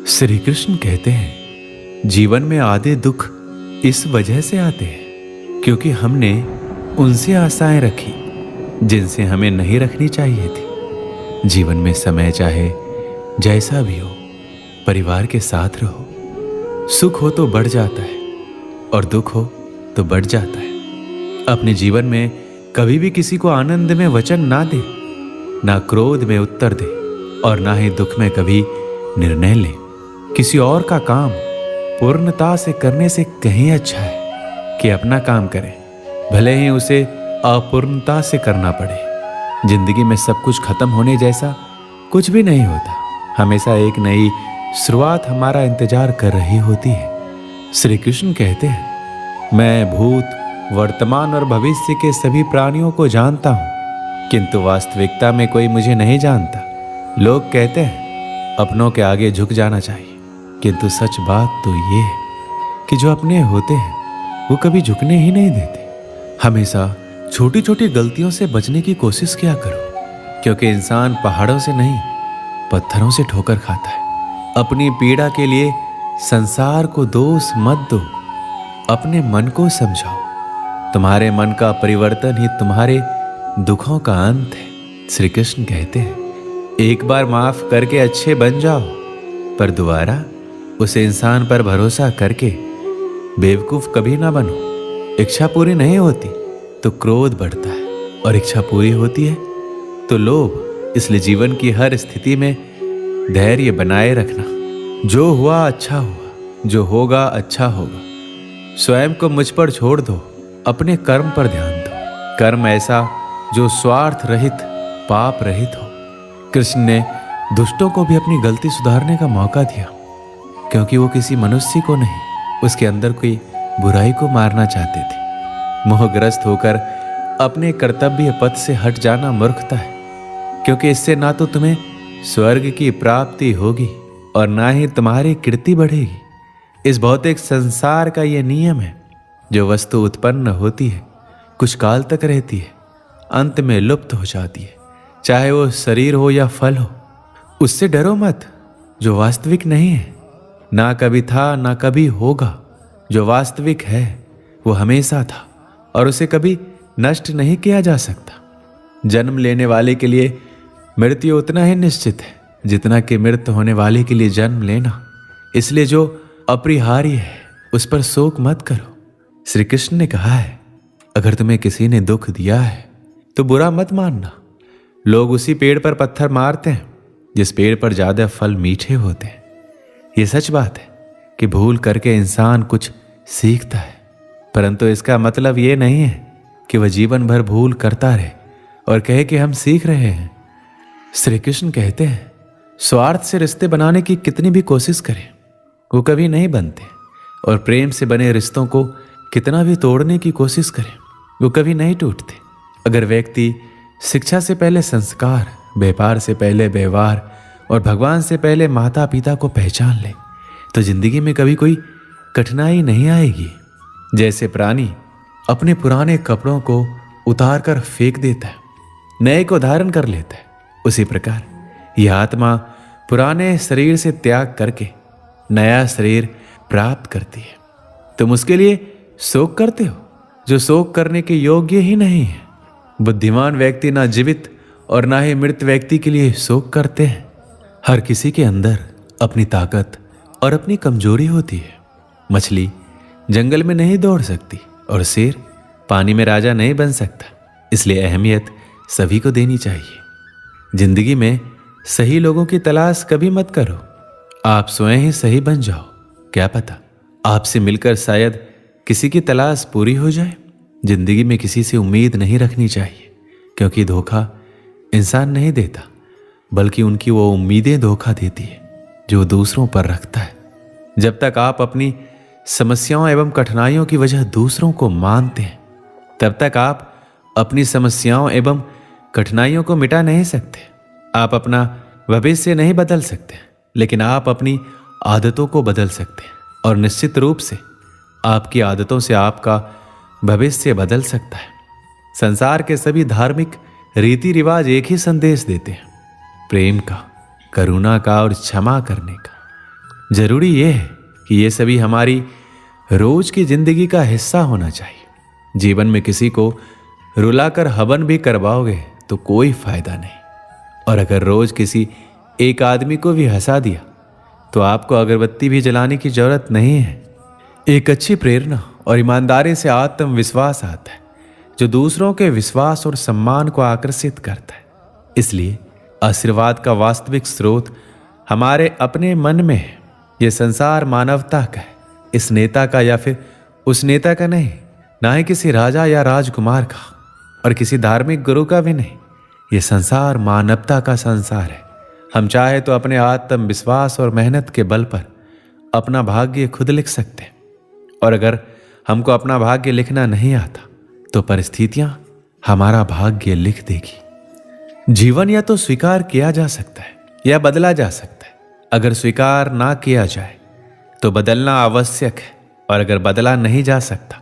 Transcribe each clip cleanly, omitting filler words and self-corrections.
श्री कृष्ण कहते हैं, जीवन में आधे दुख इस वजह से आते हैं क्योंकि हमने उनसे आशाएं रखी जिनसे हमें नहीं रखनी चाहिए थी। जीवन में समय चाहे जैसा भी हो, परिवार के साथ रहो। सुख हो तो बढ़ जाता है और दुख हो तो बढ़ जाता है। अपने जीवन में कभी भी किसी को आनंद में वचन ना दे, ना क्रोध में उत्तर दे और ना ही दुख में कभी निर्णय ले। किसी और का काम पूर्णता से करने से कहीं अच्छा है कि अपना काम करें, भले ही उसे अपूर्णता से करना पड़े। जिंदगी में सब कुछ खत्म होने जैसा कुछ भी नहीं होता। हमेशा एक नई शुरुआत हमारा इंतजार कर रही होती है। श्री कृष्ण कहते हैं, मैं भूत, वर्तमान और भविष्य के सभी प्राणियों को जानता हूं, किंतु वास्तविकता में कोई मुझे नहीं जानता। लोग कहते हैं अपनों के आगे झुक जाना चाहिए, किंतु सच बात तो ये है कि जो अपने होते हैं वो कभी झुकने ही नहीं देते। हमेशा छोटी छोटी गलतियों से बचने की कोशिश किया करो, क्योंकि इंसान पहाड़ों से नहीं पत्थरों से ठोकर खाता है। अपनी पीड़ा के लिए संसार को दोष मत दो, अपने मन को समझाओ। तुम्हारे मन का परिवर्तन ही तुम्हारे दुखों का अंत है। श्री कृष्ण कहते हैं, एक बार माफ करके अच्छे बन जाओ, पर दोबारा उस इंसान पर भरोसा करके बेवकूफ कभी ना बनो। इच्छा पूरी नहीं होती तो क्रोध बढ़ता है और इच्छा पूरी होती है तो लोभ। इसलिए जीवन की हर स्थिति में धैर्य बनाए रखना। जो हुआ अच्छा हुआ, जो होगा अच्छा होगा। स्वयं को मुझ पर छोड़ दो, अपने कर्म पर ध्यान दो। कर्म ऐसा जो स्वार्थ रहित, पाप रहित हो। कृष्ण ने दुष्टों को भी अपनी गलती सुधारने का मौका दिया, क्योंकि वो किसी मनुष्य को नहीं, उसके अंदर कोई बुराई को मारना चाहते थे। मोहग्रस्त होकर अपने कर्तव्य पथ से हट जाना मूर्खता है, क्योंकि इससे ना तो तुम्हें स्वर्ग की प्राप्ति होगी और ना ही तुम्हारी कीर्ति बढ़ेगी। इस भौतिक संसार का ये नियम है, जो वस्तु उत्पन्न होती है कुछ काल तक रहती है, अंत में लुप्त हो जाती है। चाहे वो शरीर हो या फल हो, उससे डरो मत जो वास्तविक नहीं है। ना कभी था ना कभी होगा। जो वास्तविक है वो हमेशा था और उसे कभी नष्ट नहीं किया जा सकता। जन्म लेने वाले के लिए मृत्यु उतना ही निश्चित है जितना कि मृत होने वाले के लिए जन्म लेना। इसलिए जो अपरिहार्य है उस पर शोक मत करो। श्री कृष्ण ने कहा है, अगर तुम्हें किसी ने दुख दिया है तो बुरा मत मानना। लोग उसी पेड़ पर पत्थर मारते हैं जिस पेड़ पर ज्यादा फल मीठे होते हैं। ये सच बात है कि भूल करके इंसान कुछ सीखता है, परंतु इसका मतलब ये नहीं है कि वह जीवन भर भूल करता रहे और कहे कि हम सीख रहे हैं। श्री कृष्ण कहते हैं, स्वार्थ से रिश्ते बनाने की कितनी भी कोशिश करें वो कभी नहीं बनते, और प्रेम से बने रिश्तों को कितना भी तोड़ने की कोशिश करें वो कभी नहीं टूटते। अगर व्यक्ति शिक्षा से पहले संस्कार, व्यापार से पहले व्यवहार और भगवान से पहले माता पिता को पहचान ले तो जिंदगी में कभी कोई कठिनाई नहीं आएगी। जैसे प्राणी अपने पुराने कपड़ों को उतार कर फेंक देता है, नए को धारण कर लेता है, उसी प्रकार यह आत्मा पुराने शरीर से त्याग करके नया शरीर प्राप्त करती है। तुम उसके लिए शोक करते हो जो शोक करने के योग्य ही नहीं है। बुद्धिमान व्यक्ति ना जीवित और ना ही मृत व्यक्ति के लिए शोक करते हैं। हर किसी के अंदर अपनी ताकत और अपनी कमजोरी होती है। मछली जंगल में नहीं दौड़ सकती और शेर पानी में राजा नहीं बन सकता। इसलिए अहमियत सभी को देनी चाहिए। जिंदगी में सही लोगों की तलाश कभी मत करो, आप स्वयं ही सही बन जाओ। क्या पता आपसे मिलकर शायद किसी की तलाश पूरी हो जाए। जिंदगी में किसी से उम्मीद नहीं रखनी चाहिए, क्योंकि धोखा इंसान नहीं देता बल्कि उनकी वो उम्मीदें धोखा देती है जो दूसरों पर रखता है। जब तक आप अपनी समस्याओं एवं कठिनाइयों की वजह दूसरों को मानते हैं, तब तक आप अपनी समस्याओं एवं कठिनाइयों को मिटा नहीं सकते। आप अपना भविष्य नहीं बदल सकते, लेकिन आप अपनी आदतों को बदल सकते हैं, और निश्चित रूप से आपकी आदतों से आपका भविष्य बदल सकता है। संसार के सभी धार्मिक रीति रिवाज एक ही संदेश देते हैं, प्रेम का, करुणा का और क्षमा करने का। जरूरी यह है कि ये सभी हमारी रोज की जिंदगी का हिस्सा होना चाहिए। जीवन में किसी को रुलाकर हवन भी करवाओगे तो कोई फायदा नहीं, और अगर रोज किसी एक आदमी को भी हंसा दिया तो आपको अगरबत्ती भी जलाने की जरूरत नहीं है। एक अच्छी प्रेरणा और ईमानदारी से आत्मविश्वास आता है जो दूसरों के विश्वास और सम्मान को आकर्षित करता है। इसलिए आशीर्वाद का वास्तविक स्रोत हमारे अपने मन में है। यह संसार मानवता का है, इस नेता का या फिर उस नेता का नहीं, ना ही किसी राजा या राजकुमार का और किसी धार्मिक गुरु का भी नहीं। यह संसार मानवता का संसार है। हम चाहे तो अपने आत्मविश्वास और मेहनत के बल पर अपना भाग्य खुद लिख सकते हैं, और अगर हमको अपना भाग्य लिखना नहीं आता तो परिस्थितियां हमारा भाग्य लिख देगी। जीवन या तो स्वीकार किया जा सकता है या बदला जा सकता है। अगर स्वीकार ना किया जाए तो बदलना आवश्यक है, और अगर बदला नहीं जा सकता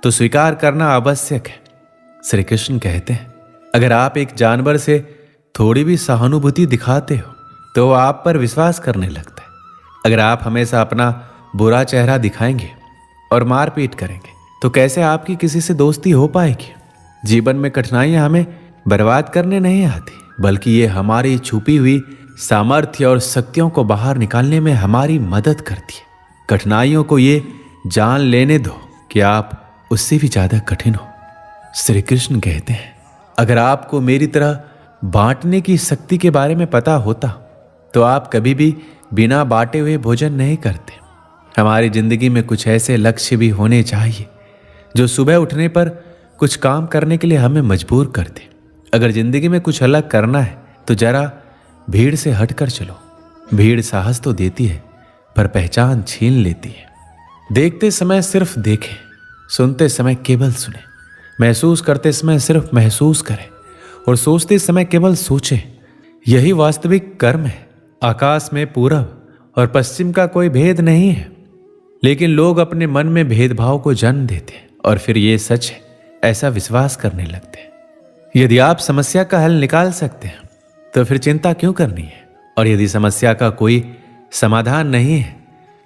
तो स्वीकार करना आवश्यक है। श्री कृष्ण कहते हैं, अगर आप एक जानवर से थोड़ी भी सहानुभूति दिखाते हो तो वो आप पर विश्वास करने लगता है। अगर आप हमेशा अपना बुरा चेहरा दिखाएंगे और मारपीट करेंगे तो कैसे आपकी किसी से दोस्ती हो पाएगी। जीवन में कठिनाइयां हमें बर्बाद करने नहीं आती, बल्कि ये हमारी छुपी हुई सामर्थ्य और शक्तियों को बाहर निकालने में हमारी मदद करती है। कठिनाइयों को ये जान लेने दो कि आप उससे भी ज्यादा कठिन हो। श्री कृष्ण कहते हैं, अगर आपको मेरी तरह बांटने की शक्ति के बारे में पता होता तो आप कभी भी बिना बांटे हुए भोजन नहीं करते। हमारी जिंदगी में कुछ ऐसे लक्ष्य भी होने चाहिए जो सुबह उठने पर कुछ काम करने के लिए हमें मजबूर कर दे। अगर जिंदगी में कुछ अलग करना है तो जरा भीड़ से हटकर चलो। भीड़ साहस तो देती है पर पहचान छीन लेती है। देखते समय सिर्फ देखें, सुनते समय केवल सुने, महसूस करते समय सिर्फ महसूस करें और सोचते समय केवल सोचें। यही वास्तविक कर्म है। आकाश में पूरब और पश्चिम का कोई भेद नहीं है, लेकिन लोग अपने मन में भेदभाव को जन्म देते हैं और फिर ये सच है ऐसा विश्वास करने लगते हैं। यदि आप समस्या का हल निकाल सकते हैं तो फिर चिंता क्यों करनी है, और यदि समस्या का कोई समाधान नहीं है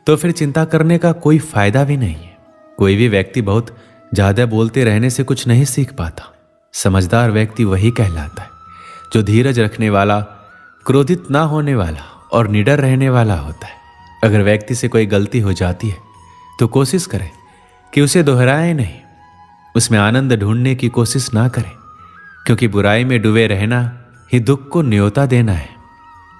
तो फिर चिंता करने का कोई फायदा भी नहीं है। कोई भी व्यक्ति बहुत ज्यादा बोलते रहने से कुछ नहीं सीख पाता। समझदार व्यक्ति वही कहलाता है जो धीरज रखने वाला, क्रोधित ना होने वाला और निडर रहने वाला होता है। अगर व्यक्ति से कोई गलती हो जाती है तो कोशिश करें कि उसे दोहराए नहीं, उसमें आनंद ढूंढने की कोशिश ना करें, क्योंकि बुराई में डूबे रहना ही दुख को न्योता देना है।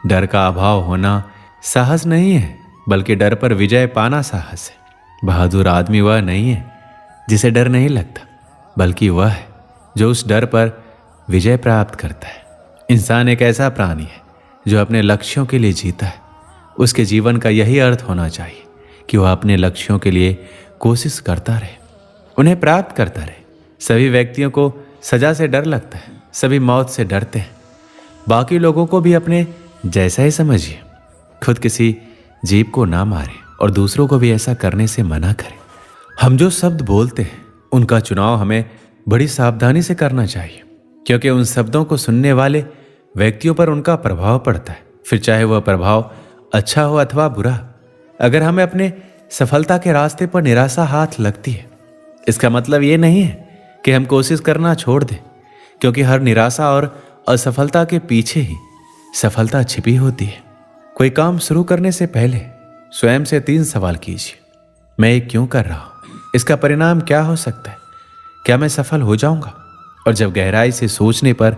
डर का अभाव होना साहस नहीं है, बल्कि डर पर विजय पाना साहस है। बहादुर आदमी वह नहीं है जिसे डर नहीं लगता, बल्कि वह है जो उस डर पर विजय प्राप्त करता है। इंसान एक ऐसा प्राणी है जो अपने लक्ष्यों के लिए जीता है। उसके जीवन का यही अर्थ होना चाहिए कि वह अपने लक्ष्यों के लिए कोशिश करता रहे, उन्हें प्राप्त करता रहे। सभी व्यक्तियों को सजा से डर लगता है, सभी मौत से डरते हैं। बाकी लोगों को भी अपने जैसा ही समझिए। खुद किसी जीव को ना मारे और दूसरों को भी ऐसा करने से मना करें। हम जो शब्द बोलते हैं उनका चुनाव हमें बड़ी सावधानी से करना चाहिए, क्योंकि उन शब्दों को सुनने वाले व्यक्तियों पर उनका प्रभाव पड़ता है, फिर चाहे वह प्रभाव अच्छा हो अथवा बुरा। अगर हमें अपने सफलता के रास्ते पर निराशा हाथ लगती है, इसका मतलब ये नहीं है कि हम कोशिश करना छोड़ दें, क्योंकि हर निराशा और असफलता के पीछे ही सफलता छिपी होती है। कोई काम शुरू करने से पहले स्वयं से 3 सवाल कीजिए। मैं ये क्यों कर रहा हूं? इसका परिणाम क्या हो सकता है? क्या मैं सफल हो जाऊंगा? और जब गहराई से सोचने पर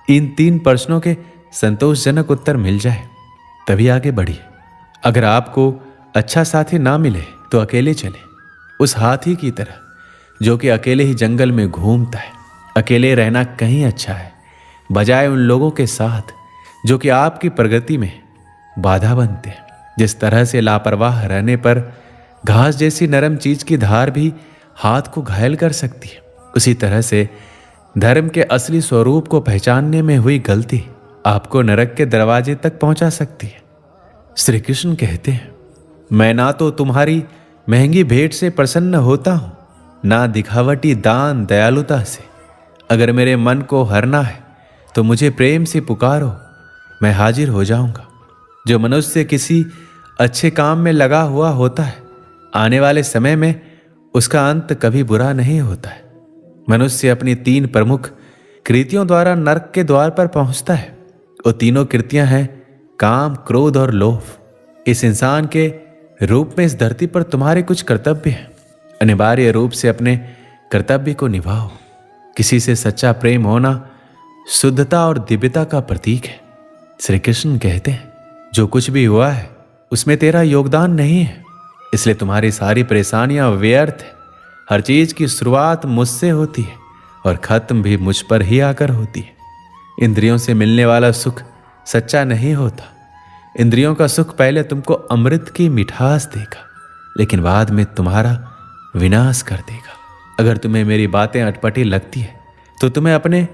इन 3 प्रश्नों के संतोषजनक उत्तर मिल जाए तभी आगे बढ़िए। अगर आपको अच्छा साथी ना मिले तो अकेले चले, उस हाथी की तरह जो कि अकेले ही जंगल में घूमता है। अकेले रहना कहीं अच्छा है, बजाय उन लोगों के साथ जो कि आपकी प्रगति में बाधा बनते हैं। जिस तरह से लापरवाह रहने पर घास जैसी नरम चीज की धार भी हाथ को घायल कर सकती है, उसी तरह से धर्म के असली स्वरूप को पहचानने में हुई गलती आपको नरक के दरवाजे तक पहुंचा सकती है। श्री कृष्ण कहते हैं, मैं ना तो तुम्हारी महंगी भेंट से प्रसन्न होता हूं, ना दिखावटी दान दयालुता से। अगर मेरे मन को हरना है तो मुझे प्रेम से पुकारो, मैं हाजिर हो जाऊंगा। जो मनुष्य किसी अच्छे काम में लगा हुआ होता है, आने वाले समय में उसका अंत कभी बुरा नहीं होता है। मनुष्य अपनी 3 प्रमुख कृतियों द्वारा नरक के द्वार पर पहुंचता है। वो तीनों कृतियां हैं काम, क्रोध और लोभ। इस इंसान के रूप में इस धरती पर तुम्हारे कुछ कर्तव्य हैं। अनिवार्य रूप से अपने कर्तव्य को निभाओ। किसी से सच्चा प्रेम होना शुद्धता और दिव्यता का प्रतीक है। श्री कृष्ण कहते हैं, जो कुछ भी हुआ है उसमें तेरा योगदान नहीं है, इसलिए तुम्हारी सारी परेशानियां व्यर्थ है। हर चीज की शुरुआत मुझसे होती है और खत्म भी मुझ पर ही आकर होती है। इंद्रियों से मिलने वाला सुख सच्चा नहीं होता। इंद्रियों का सुख पहले तुमको अमृत की मिठास देगा, लेकिन बाद में तुम्हारा विनाश कर देगा। अगर तुम्हें मेरी बातें अटपटी लगती है तो तुम्हें अपने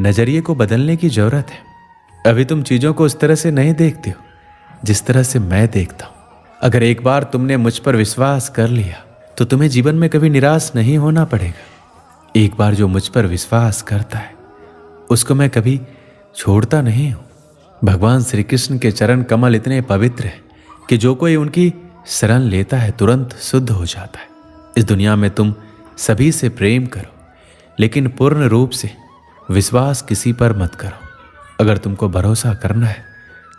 नजरिए को बदलने की जरूरत है। अभी तुम चीजों को उस तरह से नहीं देखते हो जिस तरह से मैं देखता हूं। अगर एक बार तुमने मुझ पर विश्वास कर लिया तो तुम्हें जीवन में कभी निराश नहीं होना पड़ेगा। एक बार जो मुझ पर विश्वास करता है उसको मैं कभी छोड़ता नहीं हूं। भगवान श्री कृष्ण के चरण कमल इतने पवित्र है कि जो कोई उनकी शरण लेता है तुरंत शुद्ध हो जाता है। इस दुनिया में तुम सभी से प्रेम करो, लेकिन पूर्ण रूप से विश्वास किसी पर मत करो। अगर तुमको भरोसा करना है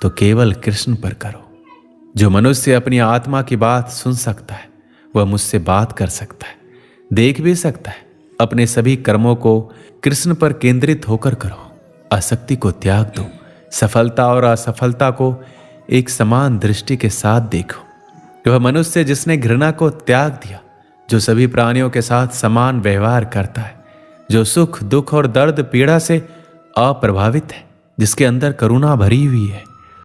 तो केवल कृष्ण पर करो। जो मनुष्य अपनी आत्मा की बात सुन सकता है वह मुझसे बात कर सकता है, देख भी सकता है। अपने सभी कर्मों को कृष्ण पर केंद्रित होकर करो। आसक्ति को त्याग दो। सफलता और असफलता को एक समान दृष्टि के साथ देखो। वह मनुष्य जिसने घृणा को त्याग दिया, जो सभी प्राणियों के साथ समान व्यवहार करता है, जो सुख, दुख और दर्द, पीड़ा से अप्रभावित है, जिसके अंदर करुणा भरी हुई है,